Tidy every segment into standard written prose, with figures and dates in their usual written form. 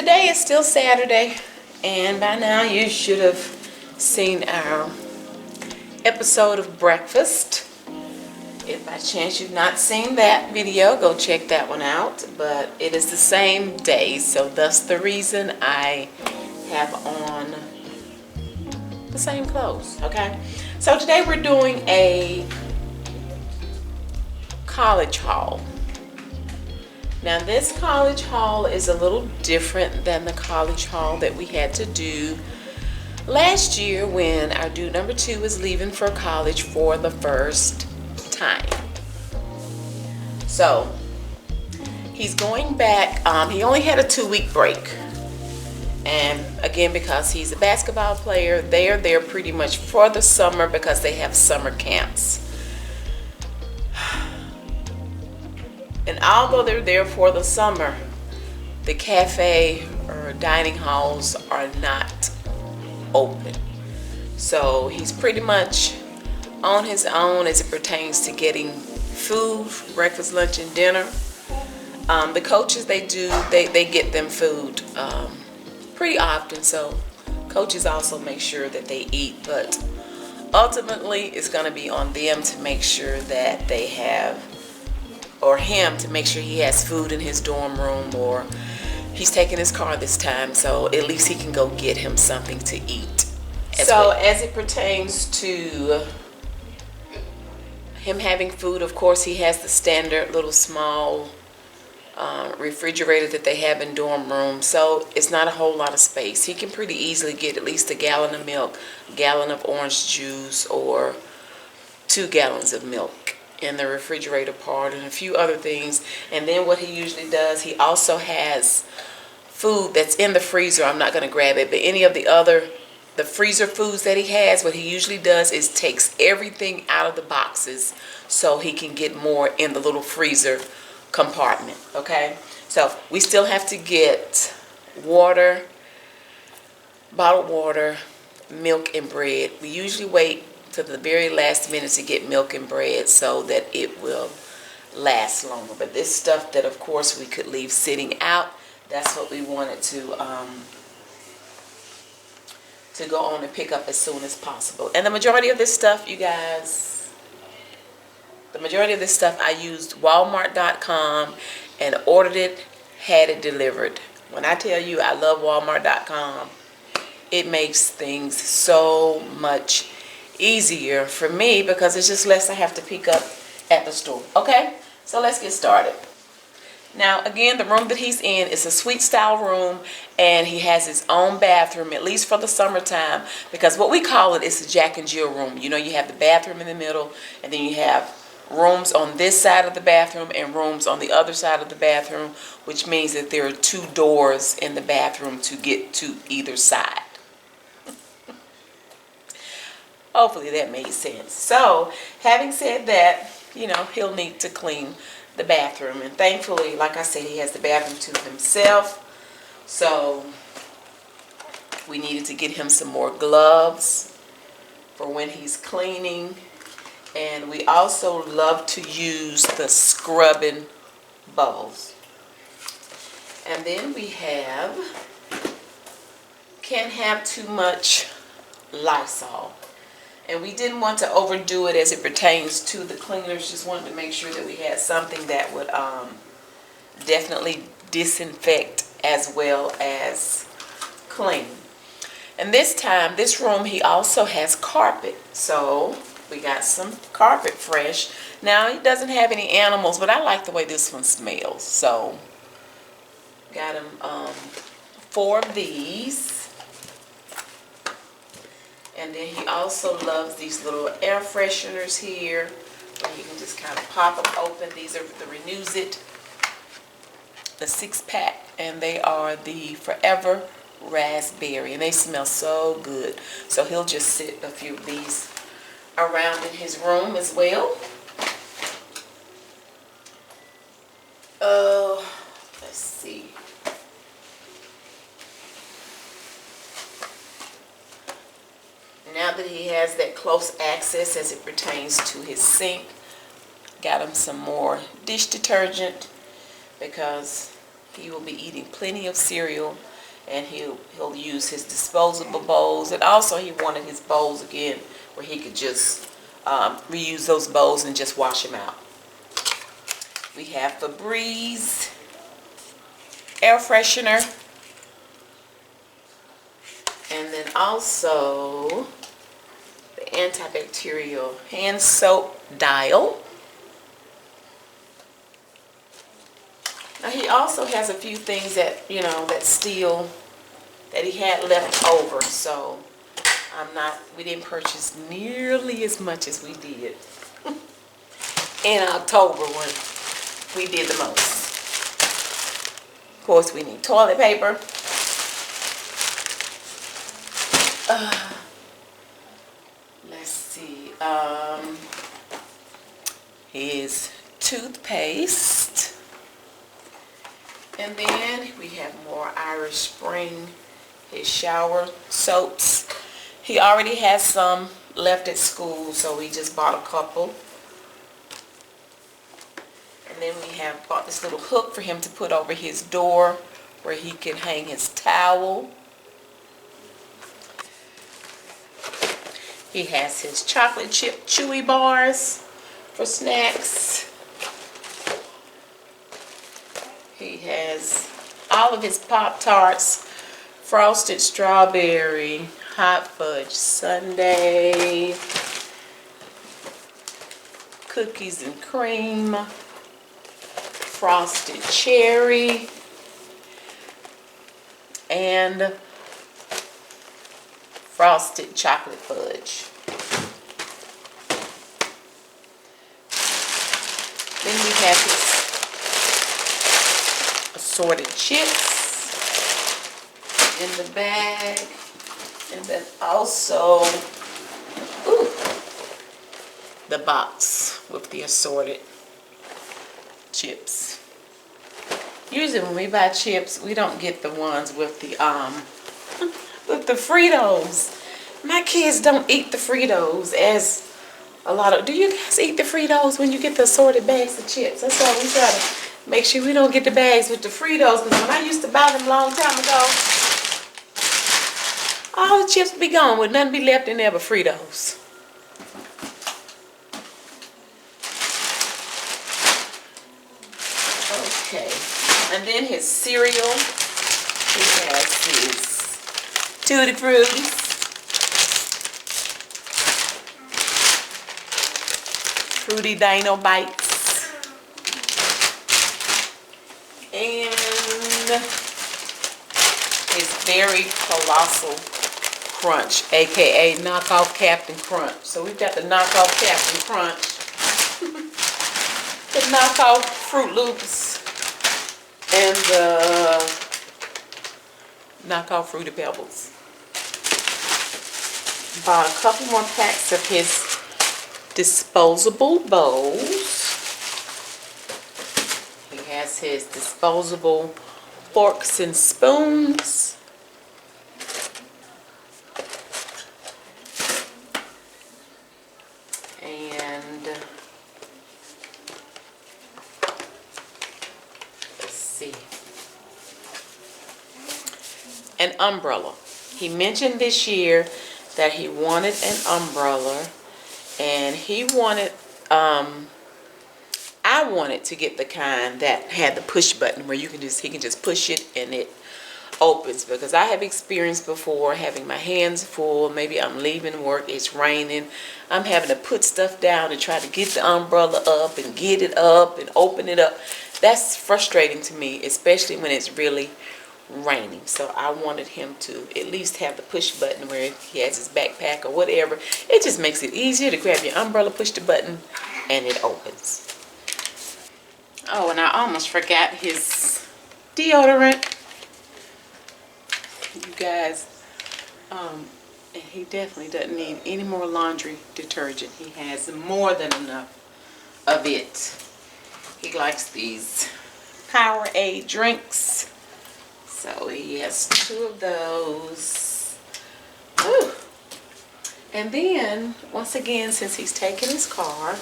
Today is still Saturday, and by now you should have seen our episode of breakfast. If by chance you've not seen that video, go check that one out. But it is the same day, so thus the reason I have on the same clothes, okay? So today we're doing a college haul. Now this college haul is a little different than the college haul that we had to do last year when our dude number 2 was leaving for college for the first time. So he's going back. He only had a 2-week break, and again, because he's a basketball player, they are there pretty much for the summer because they have summer camps. And although they're there for the summer, the cafe or dining halls are not open. So he's pretty much on his own as it pertains to getting food, breakfast, lunch, and dinner. The coaches, they get them food pretty often, so coaches also make sure that they eat, but ultimately it's going to be on them to make sure that they have, or him to make sure he has food in his dorm room, or he's taking his car this time, so at least he can go get him something to eat. So as it pertains to him having food, of course he has the standard little small refrigerator that they have in dorm rooms, so it's not a whole lot of space. He can pretty easily get at least a gallon of milk, a gallon of orange juice, or 2 gallons of milk in the refrigerator part, and a few other things. And then what he usually does, he also has food that's in the freezer. I'm not going to grab it, but any of the freezer foods that he has, what he usually does is takes everything out of the boxes so he can get more in the little freezer compartment. Okay, so we still have to get water, bottled water, milk, and bread. We usually wait to the very last minute to get milk and bread so that it will last longer. But this stuff that of course we could leave sitting out, that's what we wanted to go on and pick up as soon as possible. And the majority of this stuff, you guys, the majority of this stuff I used Walmart.com and ordered it, had it delivered. When I tell you I love Walmart.com, it makes things so much easier for me because it's just less I have to pick up at the store. Okay, so let's get started. Now again, the room that he's in is a suite style room, and he has his own bathroom, at least for the summertime, because what we call it is a Jack and Jill room. You know, you have the bathroom in the middle, and then you have rooms on this side of the bathroom and rooms on the other side of the bathroom, which means that there are 2 doors in the bathroom to get to either side. Hopefully that made sense. So having said that, you know, he'll need to clean the bathroom, and thankfully, like I said, he has the bathroom to himself. So we needed to get him some more gloves for when he's cleaning, and we also love to use the scrubbing bubbles. And then we can't have too much Lysol. And we didn't want to overdo it as it pertains to the cleaners. Just wanted to make sure that we had something that would definitely disinfect as well as clean. And this time, this room, he also has carpet. So we got some carpet fresh. Now, he doesn't have any animals, but I like the way this one smells. So got him 4 of these. And then he also loves these little air fresheners here, where you can just kind of pop them open. These are the Renews It, the 6-pack, and they are the Forever Raspberry, and they smell so good. So he'll just sit a few of these around in his room as well. Let's see. Now that he has that close access as it pertains to his sink, got him some more dish detergent because he will be eating plenty of cereal and he'll use his disposable bowls. And also he wanted his bowls again where he could just reuse those bowls and just wash them out. We have Febreze air freshener, and then also the antibacterial hand soap dial. Now he also has a few things that, that he had left over, so we didn't purchase nearly as much as we did in October when we did the most. Of course, we need toilet paper. Let's see. His toothpaste. And then we have more Irish Spring, his shower soaps. He already has some left at school, so we just bought a couple. And then we have bought this little hook for him to put over his door where he can hang his towel. He has his chocolate chip chewy bars for snacks. He has all of his Pop-Tarts, frosted strawberry, hot fudge sundae, cookies and cream, frosted cherry, and frosted chocolate fudge. Then we have his assorted chips in the bag, and then also the box with the assorted chips. Usually when we buy chips, we don't get the ones with the with the Fritos. My kids don't eat the Fritos as a lot of. Do you guys eat the Fritos when you get the assorted bags of chips? That's why we try to make sure we don't get the bags with the Fritos. Because when I used to buy them a long time ago, all the chips would be gone with nothing be left in there but Fritos. Okay. And then his cereal. He has his Tutti Frutti, Fruity Dino Bites, and his very colossal Crunch, aka knockoff Captain Crunch. So we've got the knockoff Captain Crunch, the knockoff Fruit Loops, and the knockoff Fruity Pebbles. Bought a couple more packs of his disposable bowls. He has his disposable forks and spoons. And let's see. An umbrella. He mentioned this year that he wanted an umbrella, and he wanted I wanted to get the kind that had the push button where he can just push it and it opens, because I have experienced before having my hands full. Maybe I'm leaving work, it's raining, I'm having to put stuff down and try to get the umbrella up and get it up and open it up. That's frustrating to me, especially when it's really raining. So I wanted him to at least have the push button where he has his backpack or whatever. It just makes it easier to grab your umbrella, push the button, and it opens. Oh, and I almost forgot his deodorant. You guys, and he definitely doesn't need any more laundry detergent. He has more than enough of it. He likes these Powerade drinks. So he has 2 of those. Whew. And then, once again, since he's taken his car,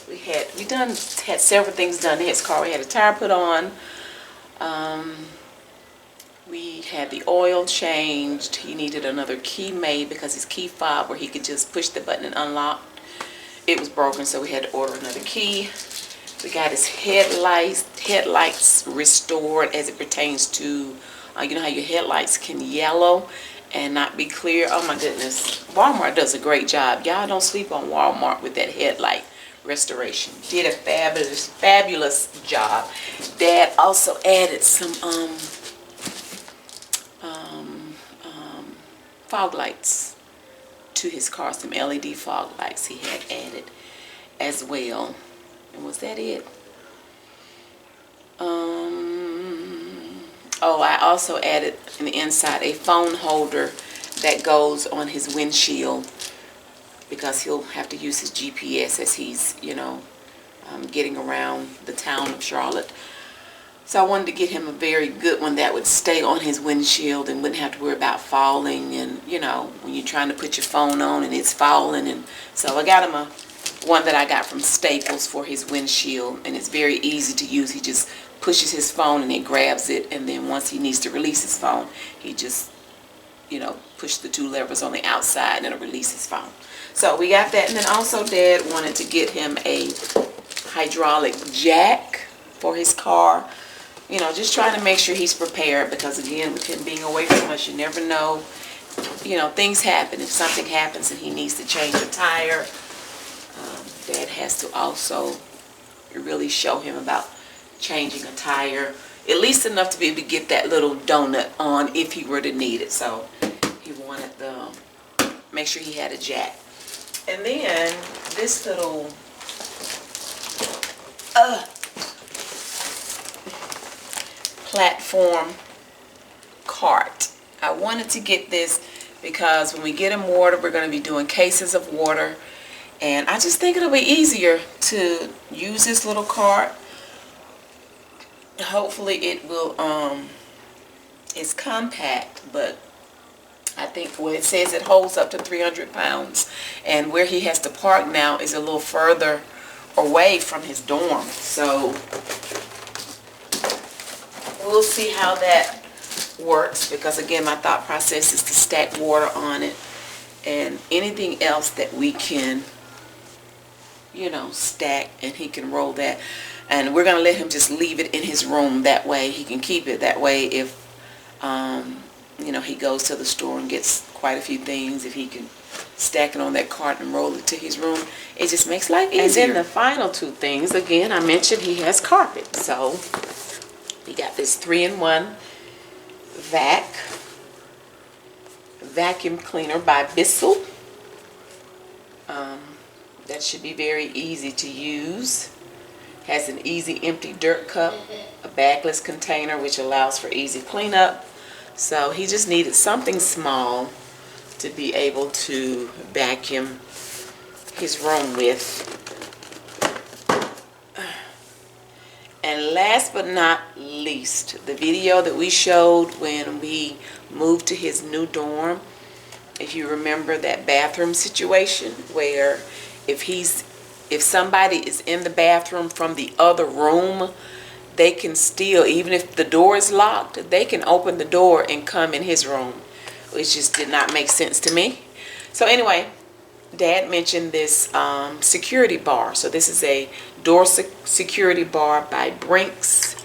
we had several things done to his car. We had a tire put on. We had the oil changed. He needed another key made because his key fob where he could just push the button and unlock, it was broken, so we had to order another key. We got his headlights restored as it pertains to, you know how your headlights can yellow and not be clear. Oh my goodness, Walmart does a great job. Y'all don't sleep on Walmart with that headlight restoration. Did a fabulous job. Dad also added some fog lights to his car, some LED fog lights he had added as well. And was that it? Oh, I also added in the inside a phone holder that goes on his windshield because he'll have to use his GPS as he's, getting around the town of Charlotte. So I wanted to get him a very good one that would stay on his windshield and wouldn't have to worry about falling and, when you're trying to put your phone on and it's falling. And so I got him one that I got from Staples for his windshield, and it's very easy to use. He just pushes his phone and it grabs it, and then once he needs to release his phone, he just, push the two levers on the outside and it'll release his phone. So we got that, and then also Dad wanted to get him a hydraulic jack for his car. Just trying to make sure he's prepared because, again, with him being away from us, you never know. Things happen. If something happens and he needs to change a tire, Dad has to also really show him about changing a tire, at least enough to be able to get that little donut on if he were to need it. So he wanted make sure he had a jack. And then this little platform cart. I wanted to get this because when we get him water, we're going to be doing cases of water, and I just think it'll be easier to use this little cart. Hopefully it will, it's compact, but I think it says it holds up to 300 pounds, and where he has to park now is a little further away from his dorm, so we'll see how that works, because again, my thought process is to stack water on it and anything else that we can, stack, and he can roll that. And we're going to let him just leave it in his room. That way he can keep it. That way if, he goes to the store and gets quite a few things, if he can stack it on that cart and roll it to his room, it just makes life easier. And then the final two things, again, I mentioned he has carpet. So we got this 3-in-1 vacuum cleaner by Bissell. That should be very easy to use. Has an easy empty dirt cup, a bagless container which allows for easy cleanup. So he just needed something small to be able to vacuum his room with. And last but not least, the video that we showed when we moved to his new dorm. If you remember that bathroom situation where if somebody is in the bathroom from the other room, they can still, even if the door is locked, they can open the door and come in his room, which just did not make sense to me. So anyway, Dad mentioned this security bar. So this is a door security bar by Brinks,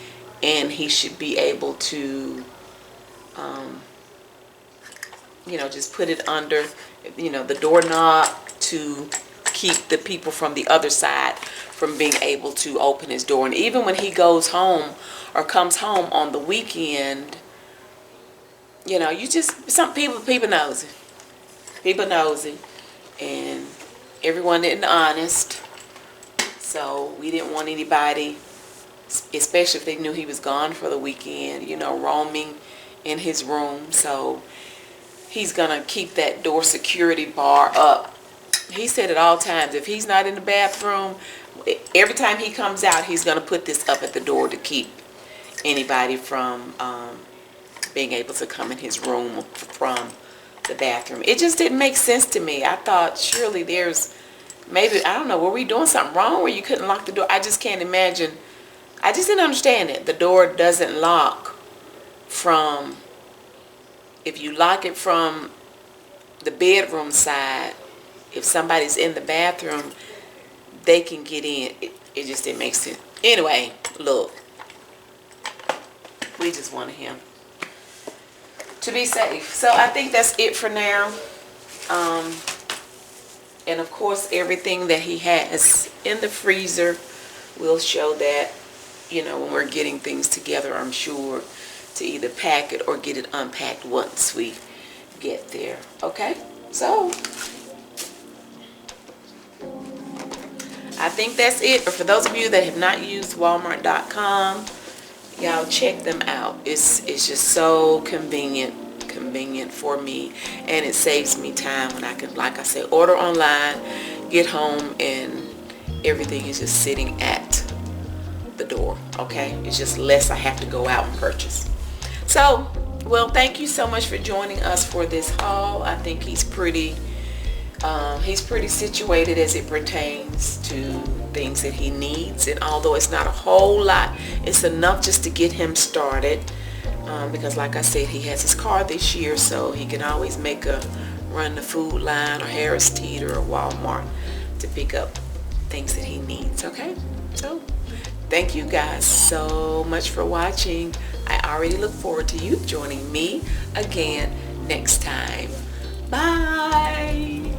and he should be able to just put it under the doorknob to keep the people from the other side from being able to open his door. And even when he goes home or comes home on the weekend, some people nosy. People nosy, and everyone isn't honest. So we didn't want anybody, especially if they knew he was gone for the weekend, roaming in his room. So he's gonna keep that door security bar up. He said at all times, if he's not in the bathroom, every time he comes out, he's going to put this up at the door to keep anybody from being able to come in his room from the bathroom. It just didn't make sense to me. I thought surely maybe, I don't know, were we doing something wrong where you couldn't lock the door? I just can't imagine. I just didn't understand it. The door doesn't lock from if you lock it from the bedroom side, if somebody's in the bathroom, they can get in. It just didn't make sense. Anyway, look, we just wanted him to be safe. So I think that's it for now. And of course, everything that he has in the freezer, we'll show that, when we're getting things together, I'm sure, to either pack it or get it unpacked once we get there. Okay? So, I think that's it. But for those of you that have not used Walmart.com, y'all check them out. It's just so convenient for me, and it saves me time when I can, like I said, order online, get home, and everything is just sitting at the door. Okay, it's just less I have to go out and purchase. So, well, thank you so much for joining us for this haul. I think he's pretty situated as it pertains to things that he needs, and although it's not a whole lot, it's enough just to get him started. Because like I said, he has his car this year, so he can always make a run to Food Line or Harris Teeter or Walmart to pick up things that he needs. Okay, so thank you guys so much for watching. I already look forward to you joining me again next time. Bye.